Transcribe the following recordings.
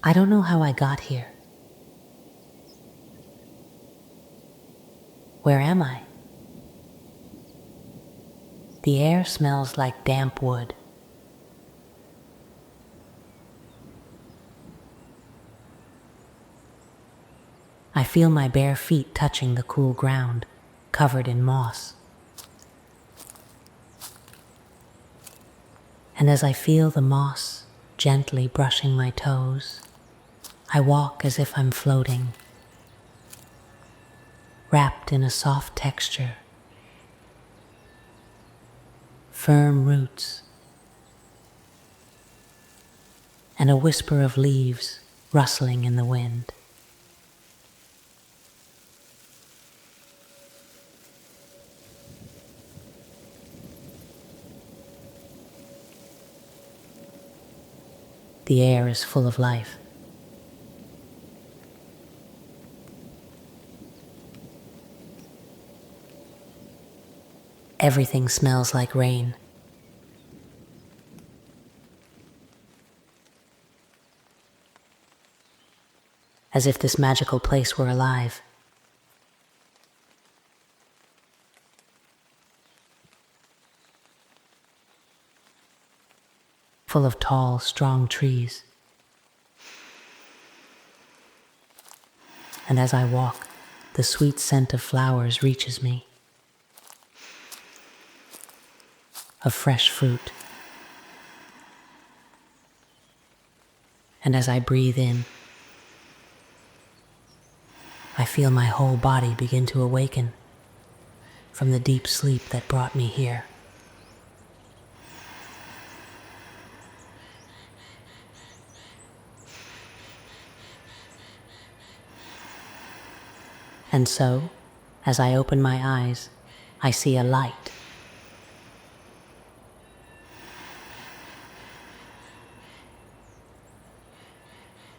I don't know how I got here. Where am I? The air smells like damp wood. I feel my bare feet touching the cool ground, covered in moss. And as I feel the moss gently brushing my toes, I walk as if I'm floating, wrapped in a soft texture, firm roots, and a whisper of leaves rustling in the wind. The air is full of life. Everything smells like rain. As if this magical place were alive. Full of tall, strong trees. And as I walk, the sweet scent of flowers reaches me. Of fresh fruit. And as I breathe in, I feel my whole body begin to awaken from the deep sleep that brought me here. And so, as I open my eyes, I see a light.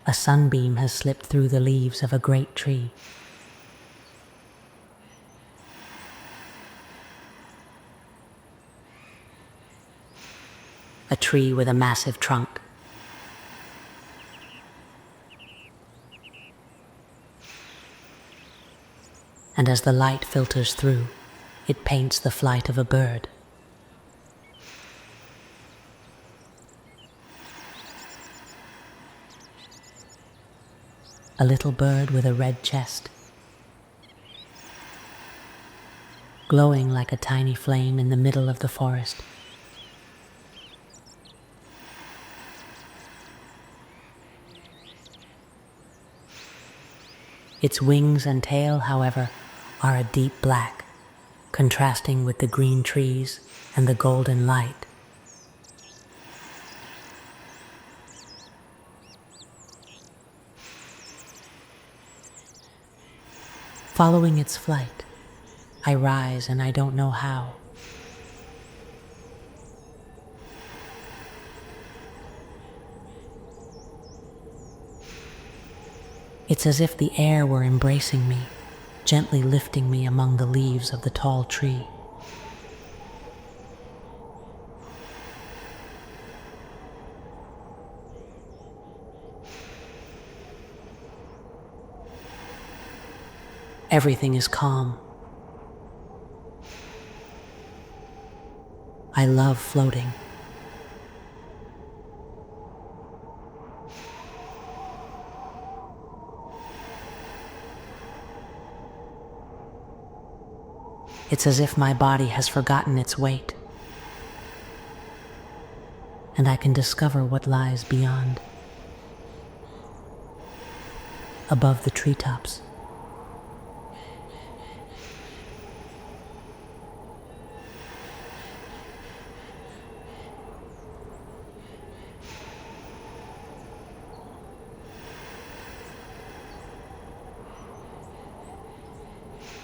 A sunbeam has slipped through the leaves of a great tree. A tree with a massive trunk. And as the light filters through, it paints the flight of a bird. A little bird with a red chest, glowing like a tiny flame in the middle of the forest. Its wings and tail, however, are a deep black, contrasting with the green trees and the golden light. Following its flight, I rise and I don't know how. It's as if the air were embracing me, gently lifting me among the leaves of the tall tree. Everything is calm. I love floating. It's as if my body has forgotten its weight, and I can discover what lies beyond, above the treetops.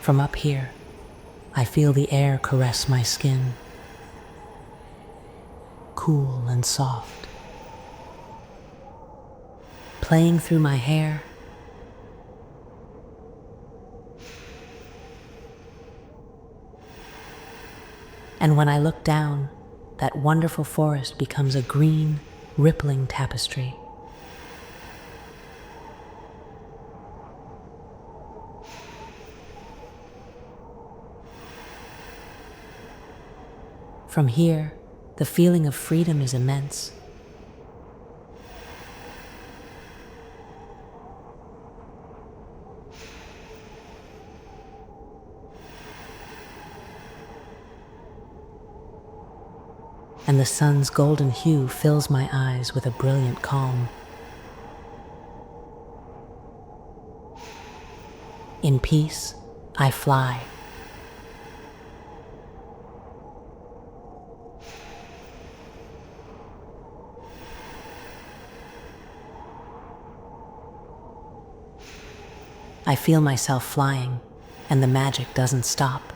From up here, I feel the air caress my skin, cool and soft, playing through my hair. And when I look down, that wonderful forest becomes a green, rippling tapestry. From here, the feeling of freedom is immense. And the sun's golden hue fills my eyes with a brilliant calm. In peace, I fly. I feel myself flying, and the magic doesn't stop.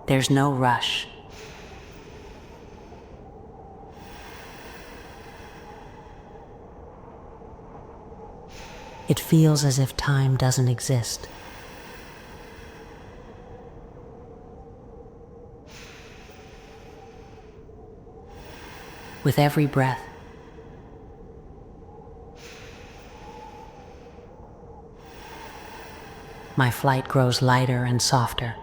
There's no rush. It feels as if time doesn't exist. With every breath, my flight grows lighter and softer.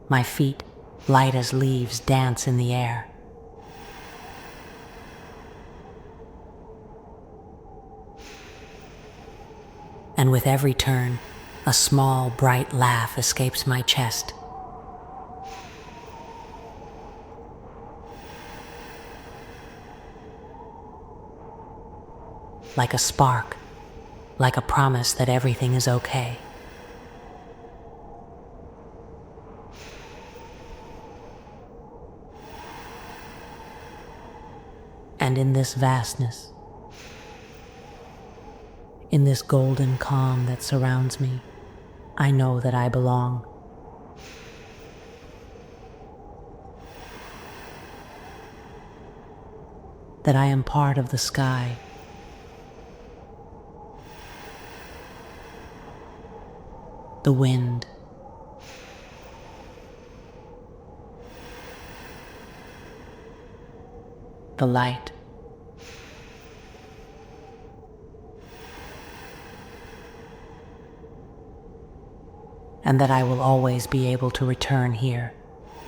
My feet, light as leaves, dance in the air. And with every turn, a small, bright laugh escapes my chest. Like a spark, like a promise that everything is okay. And in this vastness, in this golden calm that surrounds me, I know that I belong. That I am part of the sky. The wind. The light. And that I will always be able to return here,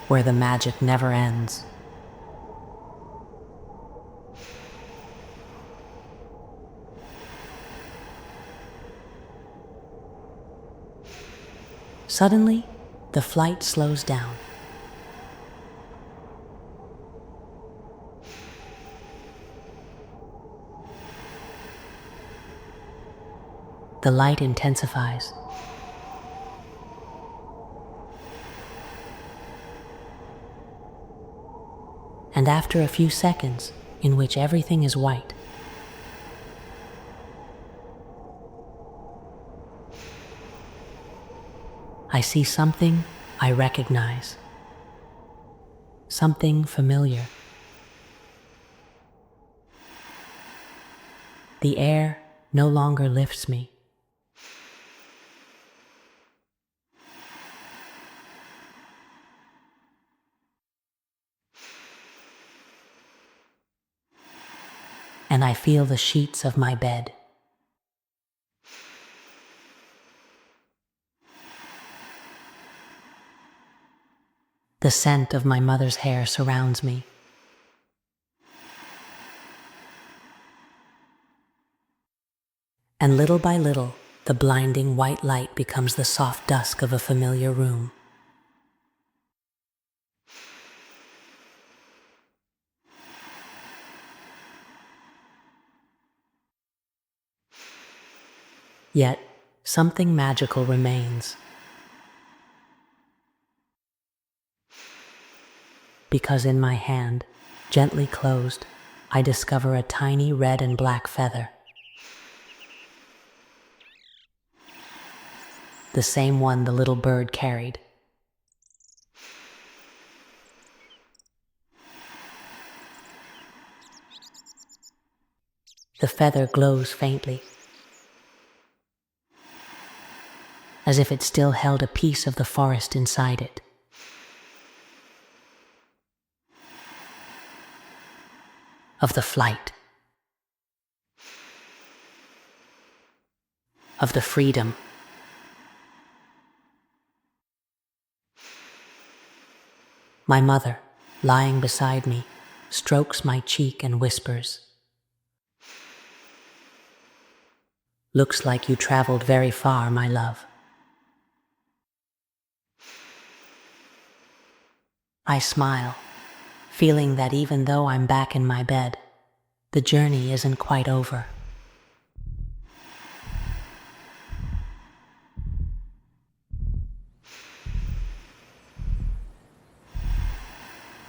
where the magic never ends. Suddenly, the flight slows down. The light intensifies. And after a few seconds, in which everything is white, I see something I recognize. Something familiar. The air no longer lifts me. And I feel the sheets of my bed. The scent of my mother's hair surrounds me. And little by little, the blinding white light becomes the soft dusk of a familiar room. Yet, something magical remains. Because in my hand, gently closed, I discover a tiny red and black feather. The same one the little bird carried. The feather glows faintly, as if it still held a piece of the forest inside it. of the flight, of the freedom. My mother, lying beside me, strokes my cheek and whispers, "Looks like you traveled very far, my love." I smile, feeling that even though I'm back in my bed, the journey isn't quite over.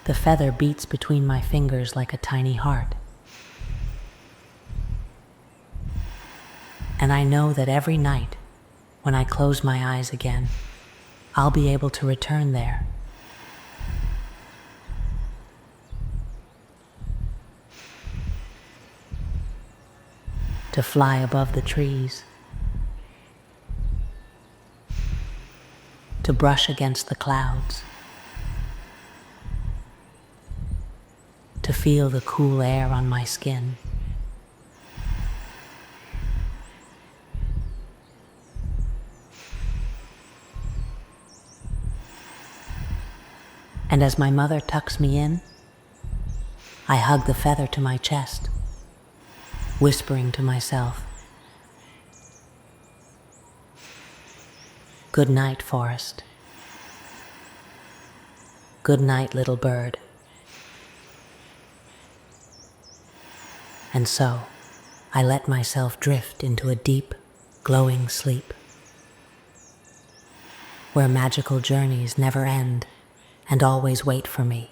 The feather beats between my fingers like a tiny heart. And I know that every night, when I close my eyes again, I'll be able to return there. To fly above the trees, to brush against the clouds, to feel the cool air on my skin. And as my mother tucks me in, I hug the feather to my chest, whispering to myself, "Good night, forest. Good night, little bird." And so, I let myself drift into a deep, glowing sleep, where magical journeys never end and always wait for me.